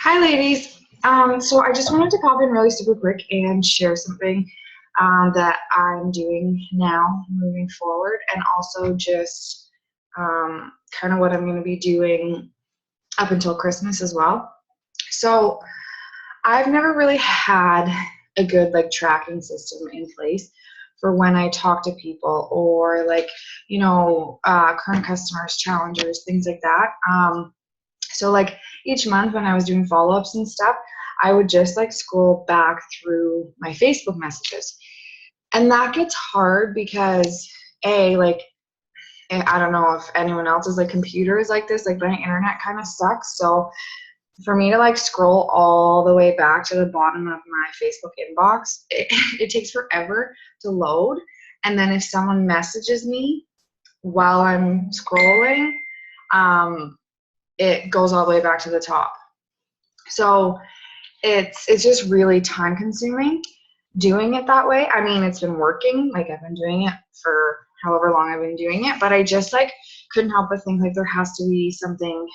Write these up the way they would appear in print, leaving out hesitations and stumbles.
Hi, ladies. So I just wanted to pop in really super quick and share something that I'm doing now moving forward, and also just kind of what I'm going to be doing up until Christmas as well. So I've never really had a good like tracking system in place for when I talk to people or current customers, challengers, things like that. So like each month when I was doing follow-ups and stuff, I would just like scroll back through my Facebook messages. And that gets hard because I don't know if anyone else's like computer is like this, like my internet kind of sucks. So for me to like scroll all the way back to the bottom of my Facebook inbox, it takes forever to load. And then if someone messages me while I'm scrolling, um, it goes all the way back to the top. So it's just really time consuming doing it that way. I mean, it's been working. Like I've been doing it for however long I've been doing it, but I just like couldn't help but think like there has to be something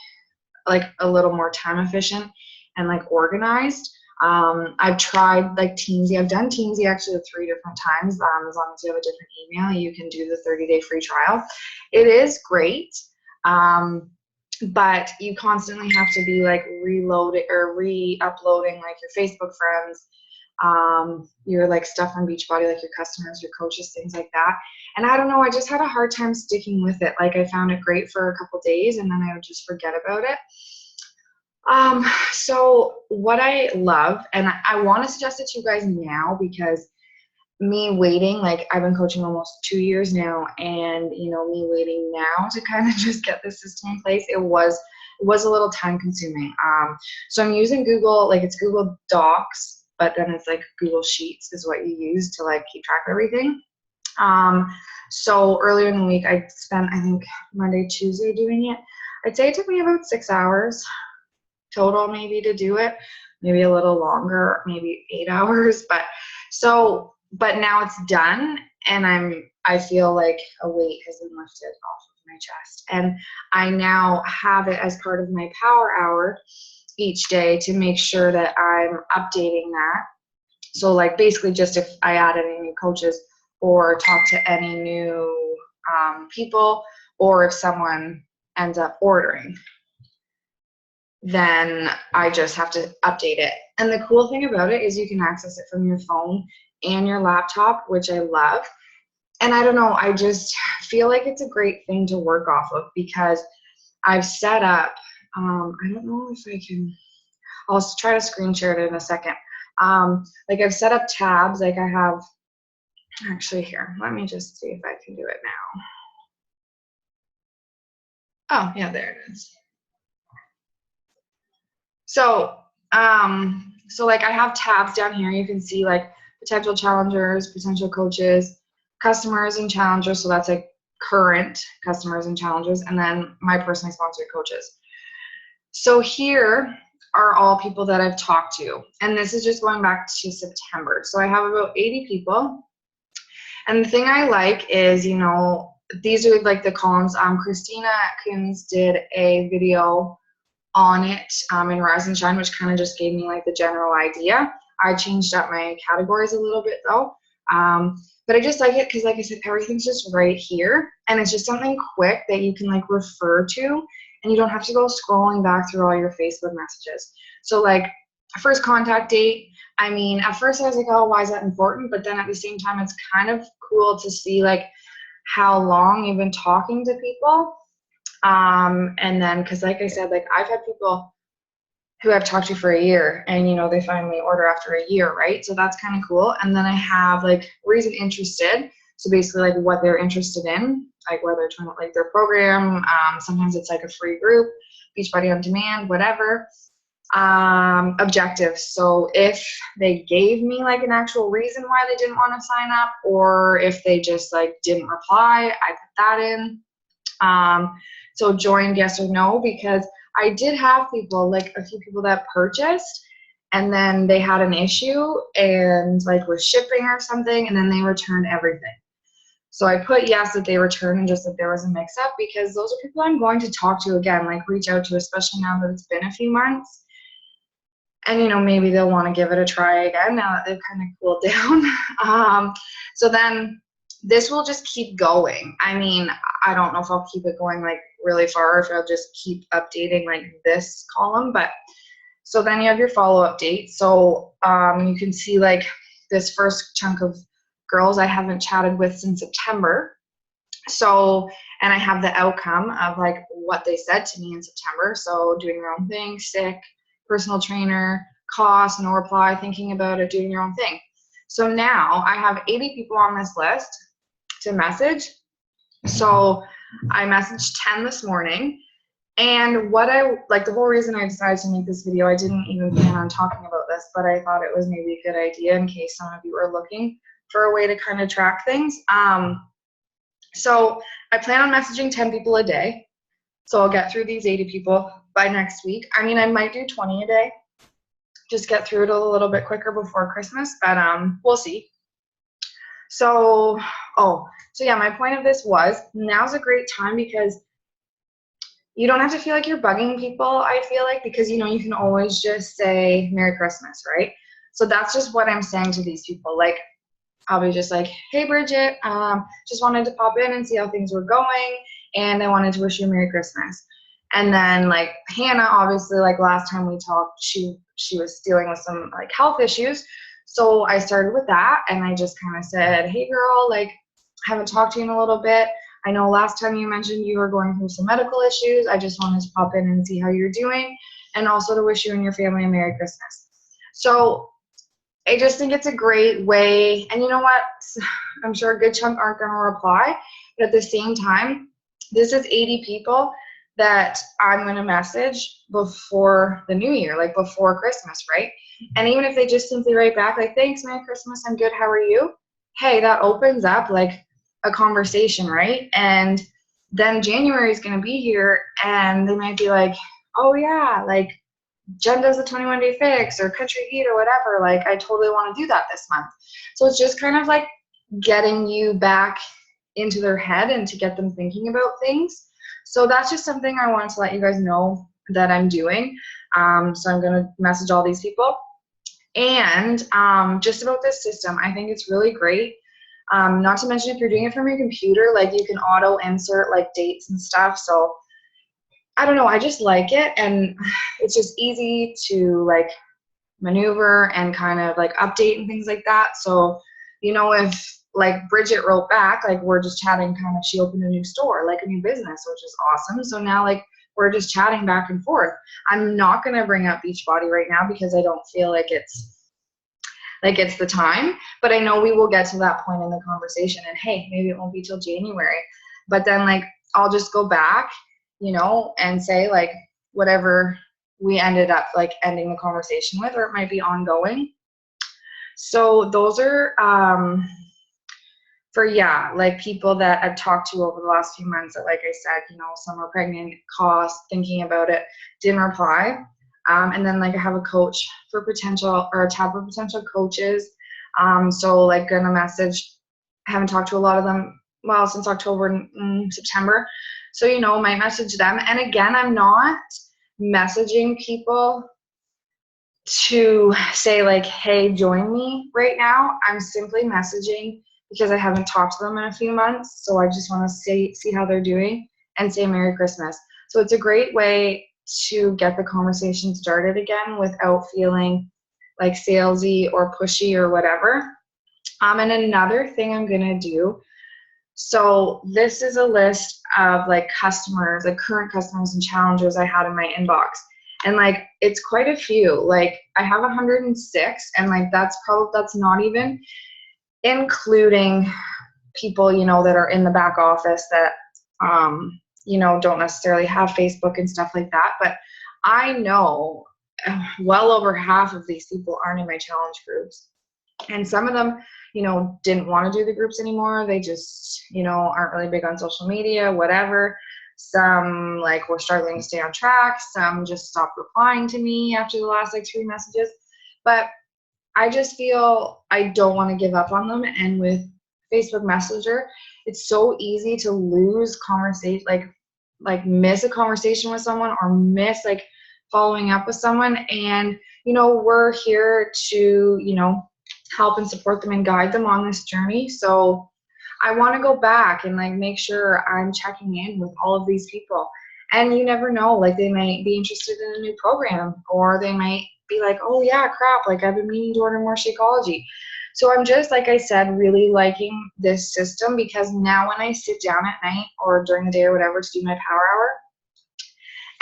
like a little more time efficient and like organized. I've tried like Teamsy. I've done Teamsy actually 3 different times. As long as you have a different email, you can do the 30-day free trial. It is great. But you constantly have to be like reloading or re-uploading like your Facebook friends, your like stuff from Beachbody, like your customers, your coaches, things like that. And I don't know, I just had a hard time sticking with it. Like I found it great for a couple days and then I would just forget about it. So what I love, and I want to suggest it to you guys now because me waiting, like I've been coaching almost 2 years now, and me waiting now to kind of just get the system in place, it was a little time consuming. So I'm using Google, like it's Google Docs, but then it's like Google Sheets is what you use to like keep track of everything. So earlier in the week I spent, I think, Monday, Tuesday doing it. I'd say it took me about 6 hours total maybe to do it, maybe a little longer, maybe 8 hours, but now it's done and I feel like a weight has been lifted off of my chest, and I now have it as part of my power hour each day to make sure that I'm updating that. So like basically just if I add any new coaches or talk to any new people, or if someone ends up ordering, then I just have to update it. And the cool thing about it is you can access it from your phone and your laptop, which I love. And I don't know, I just feel like it's a great thing to work off of because I've set up, I don't know if I can, I'll try to screen share it in a second. Like I've set up tabs, like I have, actually here, let me just see if I can do it now. Oh, yeah, there it is. So like I have tabs down here. You can see like potential challengers, potential coaches, customers and challengers. So that's like current customers and challengers, and then my personally sponsored coaches. So here are all people that I've talked to, and this is just going back to September. So I have about 80 people. And the thing I like is, these are like the columns. Christina Atkins did a video on it in Rise and Shine, which kind of just gave me like the general idea. I changed up my categories a little bit though. But I just like it because, like I said, everything's just right here. And it's just something quick that you can like refer to, and you don't have to go scrolling back through all your Facebook messages. So like first contact date, I mean, at first I was like, oh, why is that important? But then at the same time, it's kind of cool to see like how long you've been talking to people. And then, cause like I said, like I've had people who I've talked to for a year and, they finally order after a year, right? So that's kind of cool. And then I have like reason interested. So basically like what they're interested in, like whether it's like their program, sometimes it's like a free group, Beachbody on Demand, whatever. Objectives. So if they gave me like an actual reason why they didn't want to sign up, or if they just like didn't reply, I put that in. So joined, yes or no, because I did have people, like a few people that purchased and then they had an issue and like with shipping or something, and then they returned everything. So I put yes that they returned and just that there was a mix up, because those are people I'm going to talk to again, like reach out to, especially now that it's been a few months. And, you know, maybe they'll want to give it a try again now that they've kind of cooled down. So then this will just keep going. I mean, I don't know if I'll keep it going like really far, or if I'll just keep updating like this column, but so then you have your follow-up date. So you can see like this first chunk of girls I haven't chatted with since September. So, and I have the outcome of like what they said to me in September. So doing your own thing, sick, personal trainer, cost, no reply, thinking about it, doing your own thing. So now I have 80 people on this list to message. So I messaged 10 this morning. And what I, like the whole reason I decided to make this video, I didn't even plan on talking about this, but I thought it was maybe a good idea in case some of you are looking for a way to kind of track things. So I plan on messaging 10 people a day. So I'll get through these 80 people by next week. I mean, I might do 20 a day, just get through it a little bit quicker before Christmas, but we'll see. So, so yeah, my point of this was now's a great time because you don't have to feel like you're bugging people, I feel like, because, you know, you can always just say Merry Christmas, right? So that's just what I'm saying to these people. Like, I'll be just like, hey, Bridget, just wanted to pop in and see how things were going, and I wanted to wish you a Merry Christmas. And then, like, Hannah, obviously, like, last time we talked, she was dealing with some, like, health issues. So I started with that, and I just kind of said, hey, girl, like, I haven't talked to you in a little bit. I know last time you mentioned you were going through some medical issues. I just wanted to pop in and see how you're doing, and also to wish you and your family a Merry Christmas. So I just think it's a great way, and you know what? I'm sure a good chunk aren't going to reply, but at the same time, this is 80 people that I'm going to message before the new year, like before Christmas, right? And even if they just simply write back like, thanks, Merry Christmas, I'm good, how are you? Hey, that opens up like a conversation, right? And then January is going to be here, and they might be like, oh yeah, like Jen does the 21-day fix or Country Heat or whatever. Like, I totally want to do that this month. So it's just kind of like getting you back into their head and to get them thinking about things. So that's just something I wanted to let you guys know that I'm doing. So I'm going to message all these people. And just about this system, I think it's really great. Not to mention if you're doing it from your computer, like you can auto insert like dates and stuff. So I don't know, I just like it, and it's just easy to like maneuver and kind of like update and things like that. So, you know, if like Bridget wrote back, like we're just chatting kind of, she opened a new store, like a new business, which is awesome. So now like we're just chatting back and forth. I'm not going to bring up Beachbody right now because I don't feel like it's the time, but I know we will get to that point in the conversation, and hey, maybe it won't be till January, but then like I'll just go back, you know, and say like whatever we ended up like ending the conversation with, or it might be ongoing. So those are for, yeah, like people that I've talked to over the last few months that, like I said, you know, some were pregnant, cost, thinking about it, didn't reply. And then like I have a coach for potential, or a tab for potential coaches. So like gonna message, I haven't talked to a lot of them, well, since October, September. So, you know, might message them. And again, I'm not messaging people to say like, hey, join me right now. I'm simply messaging because I haven't talked to them in a few months. So I just want to see how they're doing and say Merry Christmas. So it's a great way to get the conversation started again without feeling like salesy or pushy or whatever. And another thing I'm going to do, so this is a list of like customers, like current customers and challengers I had in my inbox. And like, it's quite a few. Like I have 106, and like that's not even including people, you know, that are in the back office that, you know, don't necessarily have Facebook and stuff like that. But I know well over half of these people aren't in my challenge groups. And some of them, you know, didn't want to do the groups anymore. They just, you know, aren't really big on social media, whatever. Some like were struggling to stay on track. Some just stopped replying to me after the last like 3 messages. But I just feel I don't want to give up on them. And with Facebook Messenger, it's so easy to lose conversation, like miss a conversation with someone, or miss like following up with someone. And, we're here to, help and support them and guide them on this journey. So I want to go back and like make sure I'm checking in with all of these people. And you never know, like they might be interested in a new program, or they might be like, oh yeah, crap, like I've been meaning to order more Shakeology. So I'm just, like I said, really liking this system, because now when I sit down at night or during the day or whatever to do my power hour,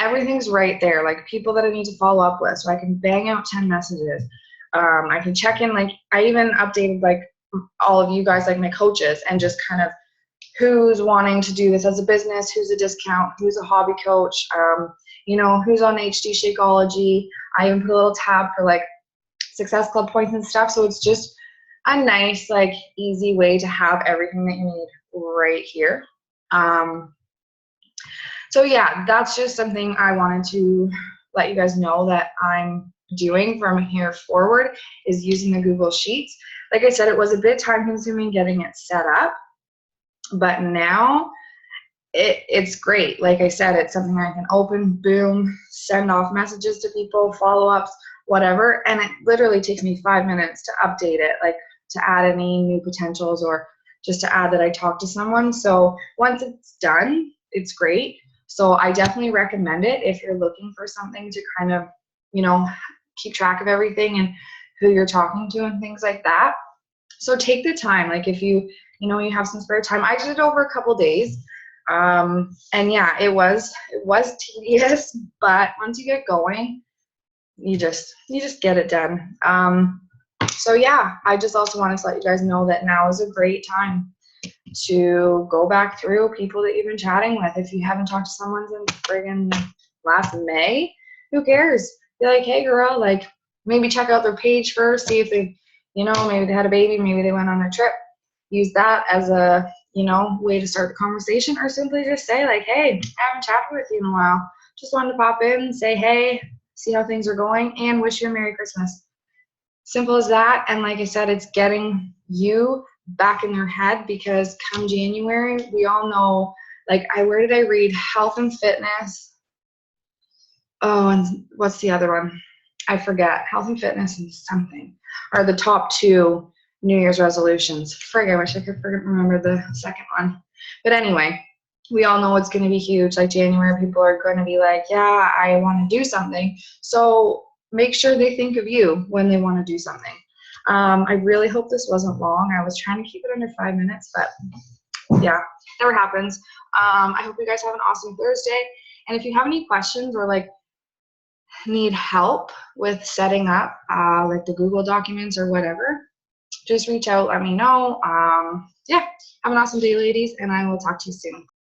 everything's right there. Like people that I need to follow up with, so I can bang out 10 messages. I can check in, like I even updated like all of you guys, like my coaches, and just kind of who's wanting to do this as a business, who's a discount, who's a hobby coach, who's on HD Shakeology. I even put a little tab for like Success Club points and stuff. So it's just a nice, like easy way to have everything that you need right here. So yeah, that's just something I wanted to let you guys know that I'm doing from here forward, is using the Google Sheets. Like I said, it was a bit time consuming getting it set up, but now it's great. Like I said, it's something I can open, boom, send off messages to people, follow-ups, whatever, and it literally takes me 5 minutes to update it, like to add any new potentials, or just to add that I talked to someone. So once it's done, it's great. So I definitely recommend it if you're looking for something to kind of, keep track of everything and who you're talking to and things like that. So take the time. Like if you have some spare time. I did it over a couple days. And yeah, it was tedious, but once you get going, you just get it done. So yeah, I just also wanted to let you guys know that now is a great time to go back through people that you've been chatting with. If you haven't talked to someone since friggin' last May, who cares? Be like, hey girl, like maybe check out their page first, see if they, maybe they had a baby, maybe they went on a trip. Use that as a, way to start the conversation, or simply just say like, hey, I haven't chatted with you in a while. Just wanted to pop in, say hey, see how things are going, and wish you a Merry Christmas. Simple as that. And like I said, it's getting you back in their head, because come January, we all know, like where did I read? Health and fitness. Oh, and what's the other one? I forget. Health and fitness and something are the top 2 New Year's resolutions. Frig, I wish I could remember the second one. But anyway, we all know it's going to be huge. Like January, people are going to be like, yeah, I want to do something. So make sure they think of you when they want to do something. I really hope this wasn't long. I was trying to keep it under 5 minutes, but yeah, never happens. I hope you guys have an awesome Thursday. And if you have any questions, or like need help with setting up like the Google documents or whatever, just reach out, let me know. Yeah, have an awesome day, ladies, and I will talk to you soon.